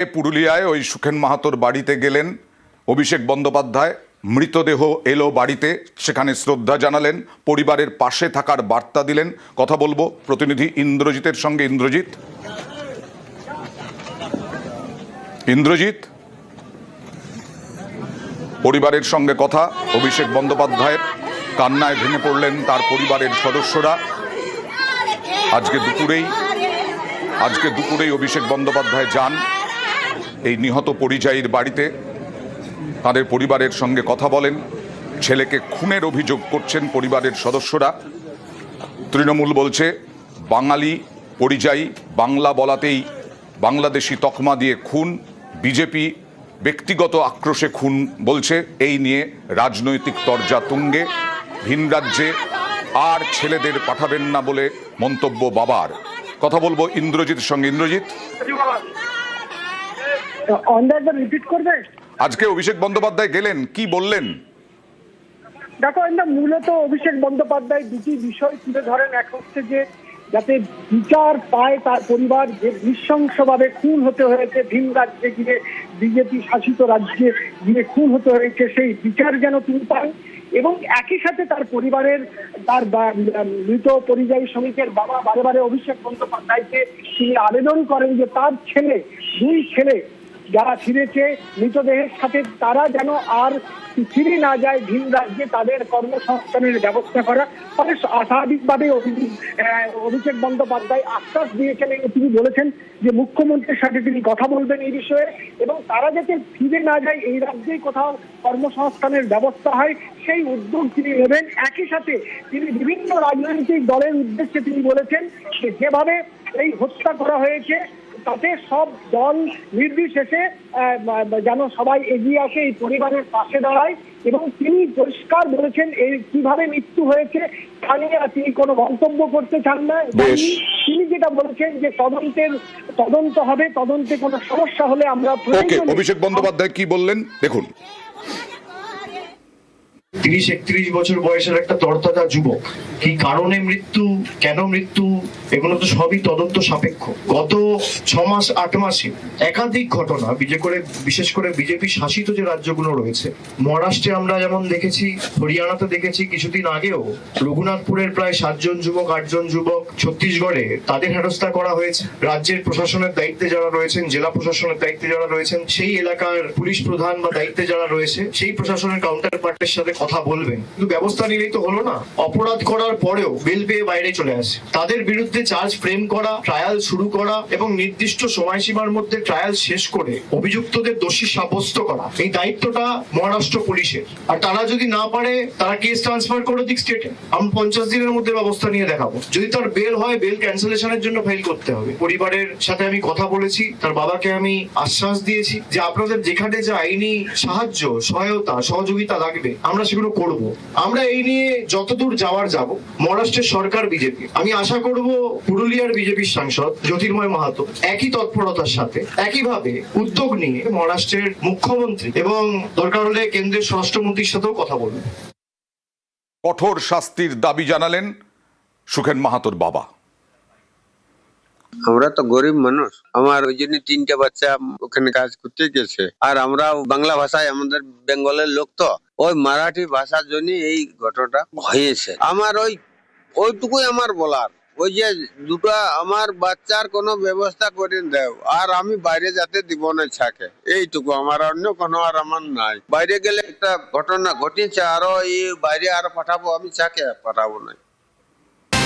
পুরুলিয়ায় ওই সুখেন মাহাতোর বাড়িতে গেলেন অভিষেক বন্দ্যোপাধ্যায়। মৃতদেহ এলো বাড়িতে, সেখানে শ্রদ্ধা জানালেন, পরিবারের পাশে থাকার বার্তা দিলেন। কথা বলবো প্রতিনিধি ইন্দ্রজিতের সঙ্গে। ইন্দ্রজিৎ, পরিবারের সঙ্গে কথা। অভিষেক বন্দ্যোপাধ্যায়ের কান্নায় ভেঙে পড়লেন তার পরিবারের সদস্যরা। আজকে দুপুরেই অভিষেক বন্দ্যোপাধ্যায় যান এই নিহত পরিযায়ীর বাড়িতে, তাদের পরিবারের সঙ্গে কথা বলেন। ছেলেকে খুনের অভিযোগ করছেন পরিবারের সদস্যরা। তৃণমূল বলছে বাঙালি পরিযায়ী, বাংলা বলাতেই বাংলাদেশি তকমা দিয়ে খুন। বিজেপি ব্যক্তিগত আক্রোশে খুন বলছে। এই নিয়ে রাজনৈতিক তরজা তুঙ্গে। ভিন রাজ্যে আর ছেলেদের পাঠাবেন না বলে মন্তব্য বাবার। কথা বলবো ইন্দ্রজিতের সঙ্গে। ইন্দ্রজিৎ, আজকে অভিষেক বন্দ্যোপাধ্যায় গেলেন, কি বললেন? দেখো, মূলত অভিষেক বন্দ্যোপাধ্যায় দুটি বিষয় তুলে ধরেন। এক হচ্ছে যে যাতে বিচার পায় তার পরিবার, যে নৃশংসভাবে খুন হতে হয়েছে, ভিন রাজ্যে গিয়ে বিজেপি শাসিত রাজ্যে গিয়ে খুন হতে হয়েছে, সেই বিচার যেন তিনি পান। এবং একই সাথে তার পরিবারের, তার মৃত পরিযায়ী শ্রমিকের বাবা বারে বারে অভিষেক বন্দ্যোপাধ্যায়কে তিনি আবেদন করেন যে তার দুই ছেলে যারা ফিরেছে মৃতদেহের সাথে, তারা যেন আর ফিরে না যায় ভিন রাজ্যে, তাদের কর্মসংস্থানের ব্যবস্থা করা। ফলে স্বাভাবিকভাবে অভিষেক বন্দ্যোপাধ্যায় আশ্বাস দিয়েছেন এবং তিনি বলেছেন যে মুখ্যমন্ত্রীর সাথে তিনি কথা বলবেন এই বিষয়ে, এবং তারা যাতে ফিরে না যায়, এই রাজ্যেই কোথাও কর্মসংস্থানের ব্যবস্থা হয়, সেই উদ্যোগ তিনি নেবেন। একই সাথে তিনি বিভিন্ন রাজনৈতিক দলের উদ্দেশ্যে তিনি বলেছেন যে যেভাবে এই হত্যা করা হয়েছে তাতে সব দল নির্বিশেষে যেন সবাই এগিয়ে আসে, এই পরিবারের পাশে দাঁড়ায়। এবং তিনি পরিষ্কার বলেছেন এই কিভাবে মৃত্যু হয়েছে তা নিয়ে তিনি কোনো মন্তব্য করতে চান না। তিনি যেটা বলেছেন যে তদন্ত হবে, তদন্তে কোনো সমস্যা হলে আমরা। অভিষেক বন্দ্যোপাধ্যায় কি বললেন দেখুন। 30-31 বছর বয়সের একটা তরতাজা যুবক, কি কারণে মৃত্যু, কেন মৃত্যু, এগুলো তো সবই তদন্ত সাপেক্ষ। গত 6 মাস 8 মাসে একাধিক ঘটনা, বিশেষ করে বিজেপি শাসিত যে রাজ্যগুলো রয়েছে, মহারাষ্ট্রে আমরা যেমন দেখেছি, হরিয়ানাতে দেখেছি, কিছুদিন আগেও রঘুনাথপুরের প্রায় 7 জন যুবক, 8 জন যুবক, ছত্তিশগড়ে তাদের হেনস্থা করা হয়েছে। রাজ্যের প্রশাসনের দায়িত্বে যারা রয়েছেন, জেলা প্রশাসনের দায়িত্বে যারা রয়েছেন, সেই এলাকার পুলিশ প্রধান বা দায়িত্বে যারা রয়েছে, সেই প্রশাসনের কাউন্টার পার্টের সাথে কথা বলবেন। কিন্তু ব্যবস্থা নিলেই তো হলো না। অপরাধ করার পরেও বেল পেয়ে বাইরে চলে আসে। তাদের বিরুদ্ধে চার্জ ফ্রেম করা, ট্রায়াল শুরু করা এবং নির্দিষ্ট সময়সীমার মধ্যে ট্রায়াল শেষ করে অভিযুক্তদের দোষী সাব্যস্ত করা, এই দায়িত্বটা মহারাষ্ট্র পুলিশের। আর তারা যদি না পারে, তারা কেস ট্রান্সফার করে দিক স্টেটে। আমরা 50 দিনের মধ্যে ব্যবস্থা নিয়ে দেখাবো। যদি তার বেল হয়, বেল ক্যান্সেলেশনের জন্য ফাইল করতে হবে। পরিবারের সাথে আমি কথা বলেছি, তার বাবাকে আমি আশ্বাস দিয়েছি যে আপনাদের যেখানে যে আইনি সাহায্য, সহায়তা, সহযোগিতা লাগবে আমরা সেগুলো করব। আমরা এই নিয়ে যতদূর যাওয়ার যাব। মহারাষ্ট্রের সরকার বিজেপি, আমি আশা করব পুরুলিয়ার বিজেপির সাংসদ জ্যোতির্ময় মাহাতো একই তৎপরতার সাথে, একইভাবে উদ্যোগ নিয়ে মহারাষ্ট্রের মুখ্যমন্ত্রী এবং দরকার হলে কেন্দ্রের স্বরাষ্ট্রমন্ত্রীর সাথেও কথা বলবেন। কঠোর শাস্তির দাবি জানালেন সুখেন মাহাতোর বাবা। আমরা তো গরিব মানুষ, আমার ওই জন্য 3টে বাচ্চা ওখানে কাজ করতে গেছে। আর আমরা বাংলা ভাষায়, আমাদের বেঙ্গলের লোক তো, ওই মারাঠি ভাষার জন্য এই ঘটনাটা হয়েছে। আমার ওইটুকুই আমার বলার, ওই যে দুটো আমার বাচ্চার কোনো ব্যবস্থা করে দাও, আর আমি বাইরে যেতে দিব না ছাকে, এইটুকু আমার। অন্য কোনো আর আমার নাই। বাইরে গেলে একটা ঘটনা ঘটেছে, আরো এই বাইরে আরো পাঠাবো, আমি ছাকে পাঠাবো না।